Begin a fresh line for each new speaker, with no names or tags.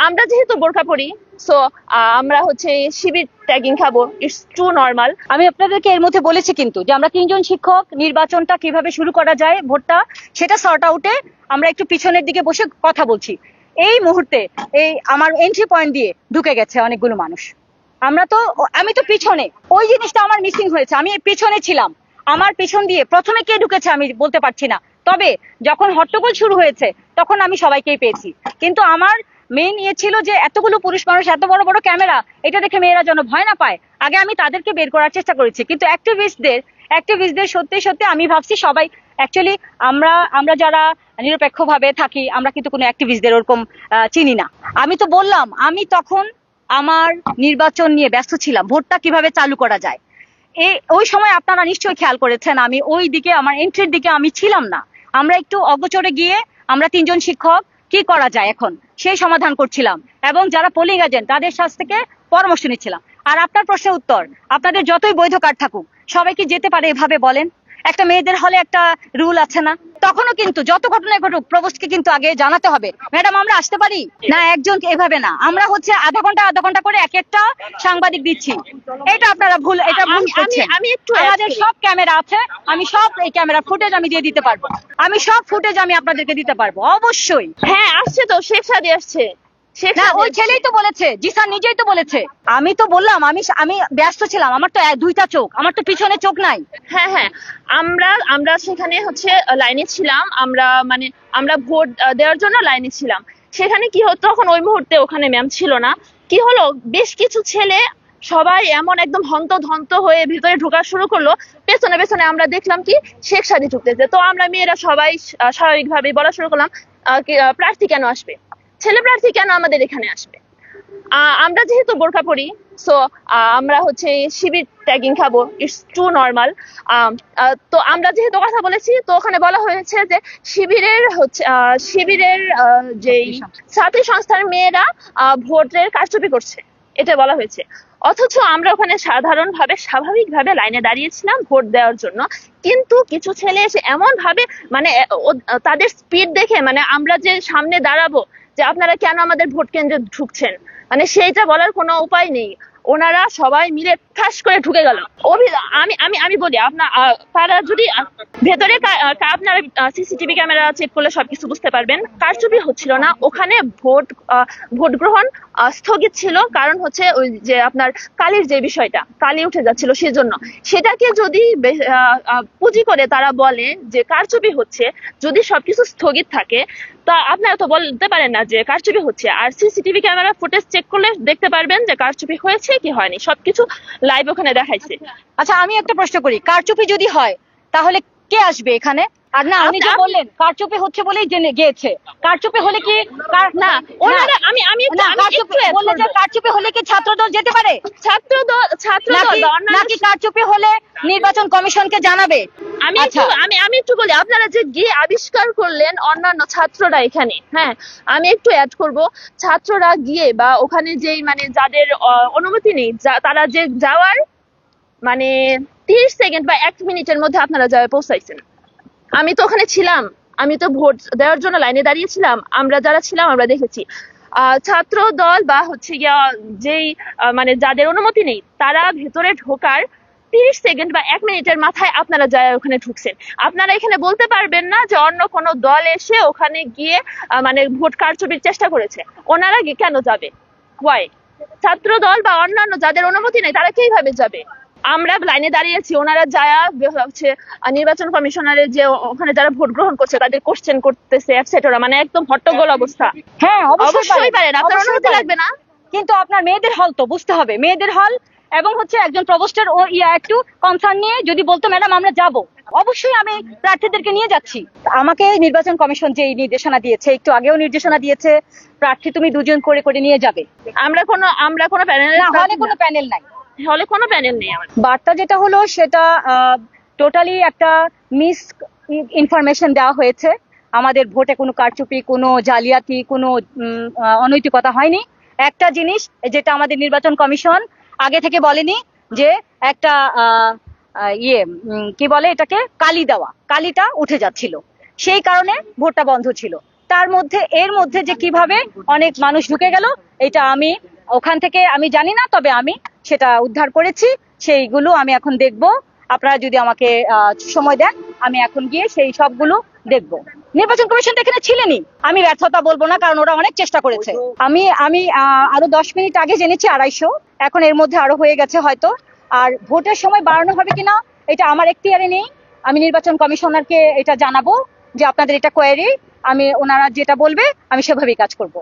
আমরা যেহেতু বোরকা পরি, সো আমরা হচ্ছে শিবির ট্যাগিং খাবো, ইটস টু নর্মাল।
আমি আপনাদেরকে এর মধ্যে বলেছি কিন্তু যে আমরা 3জন শিক্ষক নির্বাচনটা কিভাবে শুরু করা যায়, ভোটটা সেটা সর্ট আউটে আমরা একটু পিছনের দিকে বসে কথা বলছি। এই মুহূর্তে এই আমার এন্ট্রি পয়েন্ট দিয়ে ঢুকে গেছে অনেকগুলো মানুষ। আমি তো পিছনে, ওই জিনিসটা আমার মিসিং হয়েছে। আমি পিছনে ছিলাম, আমার পিছন দিয়ে প্রথমে কে ঢুকেছে আমি বলতে পারছি না, তবে যখন হট্টগোল শুরু হয়েছে তখন আমি সবাইকেই পেয়েছি। কিন্তু আমার মেইন ইয়ে ছিল যে এতগুলো পুরুষ মানুষ, এত বড় বড় ক্যামেরা, এটা দেখে মেয়েরা যেন ভয় না পায়। আগে আমি তাদেরকে বের করার চেষ্টা করেছি, কিন্তু অ্যাক্টিভিস্টদের সত্যি সত্যি আমি ভাবছি সবাই অ্যাকচুয়ালি আমরা যারা নিরপেক্ষভাবে থাকি আমরা কিন্তু কোনো অ্যাক্টিভিস্টদের ওরকম চিনি না। আমি তো বললাম আমি তখন আমার নির্বাচন নিয়ে ব্যস্ত ছিলাম, ভোটটা কিভাবে চালু করা যায়। ওই সময় আপনারা নিশ্চয়ই খেয়াল করেছেন আমি ওই দিকে, আমার এন্ট্রির দিকে আমি ছিলাম না। আমরা একটু অগোচরে গিয়ে আমরা 3জন শিক্ষক কি করা যায় এখন সেই সমাধান করছিলাম, এবং যারা পোলিং এজেন্ট তাদের কাছ থেকে পরামর্শ নিচ্ছিলাম। আর আপনার প্রশ্নের উত্তর, আপনাদের যতই বৈধ কার্ড থাকুক সবাই কি যেতে পারে এভাবে বলেন? একটা মেয়েদের হলে একটা রুল আছে না? তখনও কিন্তু যত ঘটনায় ঘটুক প্রভোস্টকে কিন্তু আগে জানাতে হবে, ম্যাডাম আমরা আসতে পারি না। একজন এভাবে না, আমরা হচ্ছে আধা ঘন্টা করে এক একটা সাংবাদিক দিচ্ছি। এটা আপনারা ভুল, এটা ভুল করছেন।
আমি একটু
আমাদের সব ক্যামেরা আছে, আমি সব এই ক্যামেরা ফুটেজ আমি দিয়ে দিতে পারবো, আমি সব ফুটেজ আমি আপনাদেরকে দিতে পারবো অবশ্যই।
হ্যাঁ আসছে তো, শেখ সাদি আসছে।
না ওই ছেলেই তো বলেছে, জিসান নিজেই তো বলেছে। আমি তো বললাম আমি ব্যস্ত ছিলাম, আমার তো দুইটা চোখ, আমার তো পিছনে চোখ নাই।
হ্যাঁ হ্যাঁ, আমরা সেখানে হচ্ছে লাইনে ছিলাম, আমরা ভোট দেওয়ার জন্য লাইনে ছিলাম। সেখানে কি হতো, তখন ওই মুহূর্তে ওখানে ম্যাম ছিল না। কি হলো, বেশ কিছু ছেলে সবাই এমন একদম হন্তদন্ত হয়ে ভিতরে ঢোকা শুরু করলো। পেছনে পেছনে আমরা দেখলাম কি শেখ সাদি ঢুকতেছে। তো আমরা মেয়েরা সবাই স্বাভাবিকভাবে বলা শুরু করলাম প্রার্থী কেন আসবে, ছেলে প্রার্থী কেন আমাদের এখানে আসবে। আমরা যেহেতু বোরকা পরি, সো আমরা হচ্ছে শিবির ট্যাগিং খাবো, ইটস টু নর্মাল। তো আমরা যেহেতু কথা বলেছি, তো ওখানে বলা হয়েছে যে শিবিরের যেই ছাত্রী সংস্থার মেয়েরা ভোটের কারচুপি করছে, এটা বলা হয়েছে। অথচ আমরা ওখানে স্বাভাবিকভাবে লাইনে দাঁড়িয়েছিলাম ভোট দেওয়ার জন্য। কিন্তু কিছু ছেলে এসে এমন ভাবে তাদের স্পিড দেখে, আমরা যে সামনে দাঁড়াবো, যে আপনারা কেন আমাদের ভোট কেন্দ্রে ঢুকছেন, সেইটা বলার কোনো উপায় নেই। ওনারা সবাই মিলে ঠাস করে ঢুকে গেল। আমি বলি তারা যদি ভেতরে আপনারা সিসিটিভি ক্যামেরা চেক করলে সবকিছু বুঝতে পারবেন। কারচুপি হচ্ছিল না ওখানে, ভোট গ্রহণ স্থগিত ছিল। কারণ হচ্ছে ওই যে আপনার কালির যে বিষয়টা, কালি উঠে যাচ্ছিল, সেজন্য। সেটাকে যদি পুঁজি করে তারা বলে যে কারচুপি হচ্ছে, যদি সবকিছু স্থগিত থাকে, তা আপনারা তো বলতে পারেন না যে কারচুপি হচ্ছে। আর সিসিটিভি ক্যামেরা ফুটেজ চেক করলে দেখতে পারবেন যে কারচুপি হয়েছে কি হয়নি, সবকিছু লাইভ ওখানে দেখাইছে।
আচ্ছা আমি একটা প্রশ্ন করি, কারচুপি যদি হয় তাহলে কে আসবে এখানে? আর না আপনি যে বললেন কারচুপি হচ্ছে বলেই জেনে গিয়েছে, কারচুপি হলে কি
না ওনারা
কারচুপি হলে কি ছাত্রদল যেতে পারে?
ছাত্রদল
নাকি কারচুপি হলে নির্বাচন কমিশনকে জানাবে?
আমি একটু বলি, আপনারা যে গিয়ে আবিষ্কার করলেন অন্যান্য ছাত্ররা এখানে, হ্যাঁ আমি একটু অ্যাড করব, ছাত্ররা গিয়ে বা ওখানে যেই যাদের অনুমতি নেই, তারা যে যাওয়ার 30 সেকেন্ড বা 1 মিনিটের মধ্যে আপনারা যাওয়ায় পৌঁছাইছেন। আমি তো ওখানে ছিলাম, আমি তো ভোট দেওয়ার জন্য লাইনে দাঁড়িয়েছিলাম। আমরা যারা ছিলাম আমরা দেখেছি ছাত্র দল বা হচ্ছে গিয়া যেই যাদের অনুমতি নেই, তারা ভেতরে ঢোকার 30 সেকেন্ড বা 1 মিনিটের মাথায় আপনারা যায় ওখানে ঢুকছেন। আপনারা এখানে বলতে পারবেন না যে অন্য কোনো দল এসে ওখানে গিয়ে ভোট কারচুপির চেষ্টা করেছে। ওনারা কেন যাবে? ওয়াই? ছাত্র দল বা অন্যান্য যাদের অনুমতি নেই তারা কিভাবে যাবে? আমরা লাইনে দাঁড়িয়েছি, ওনারা যায় হচ্ছে নির্বাচন কমিশনারের যে ওখানে যারা ভোট গ্রহণ করছে তাদের কোশ্চেন করতেছে এটসেটরা, একদম হট্টগোল অবস্থা।
হ্যাঁ
অবশ্যই পারেন, আপনার অনুমতি লাগবে না।
কিন্তু আপনার মেয়েদের হল তো বুঝতে হবে, মেয়েদের হল, এবং হচ্ছে একজন প্রভোস্টের ও একটু কনসার্ন নিয়ে যদি বলতো ম্যাডাম আমরা যাব, অবশ্যই আমি প্রার্থীদেরকে নিয়ে যাচ্ছি। আমাকে নির্বাচন কমিশন যে নির্দেশনা দিয়েছে, একটু আগেও নির্দেশনা দিয়েছে, প্রার্থী তুমি 2জন করে নিয়ে যাবে।
আমরা কোনো প্যানেল
না, হলে কোনো প্যানেল নাই,
হলে কোনো প্যানেল নেই। আমার
বার্তা যেটা হলো সেটা টোটালি একটা মিস ইনফরমেশন দেওয়া হয়েছে। আমাদের ভোটে কোনো কারচুপি, কোনো জালিয়াতি, কোনো অনৈতিকতা হয়নি। একটা জিনিস যেটা আমাদের নির্বাচন কমিশন আগে থেকে বলেনি, যে একটা কি বলে এটাকে, কালি দেওয়া, কালিটা উঠে যাচ্ছিল, সেই কারণে ভোটটা বন্ধ ছিল। তার মধ্যে এর মধ্যে যে কিভাবে অনেক মানুষ ঢুকে গেল, এটা আমি ওখান থেকে আমি জানি না, তবে আমি সেটা উদ্ধার করেছি। সেইগুলো আমি এখন দেখব। আপনারা যদি আমাকে সময় দেন, আমি এখন গিয়ে সেই সবগুলো দেখব। নির্বাচন কমিশন তো এখানে ছিলেনই, আমি ব্যর্থতা বলবো না, কারণ ওরা অনেক চেষ্টা করেছে। আমি আমি আরো 10 মিনিট আগে জেনেছি 250, এখন এর মধ্যে আরো হয়ে গেছে হয়তো। আর ভোটের সময় বাড়ানো হবে কিনা এটা আমার এখতিয়ারে নেই। আমি নির্বাচন কমিশনারকে এটা জানাবো যে আপনাদের এটা কোয়েরি, আমি ওনারা যেটা বলবে আমি সেভাবেই কাজ করব।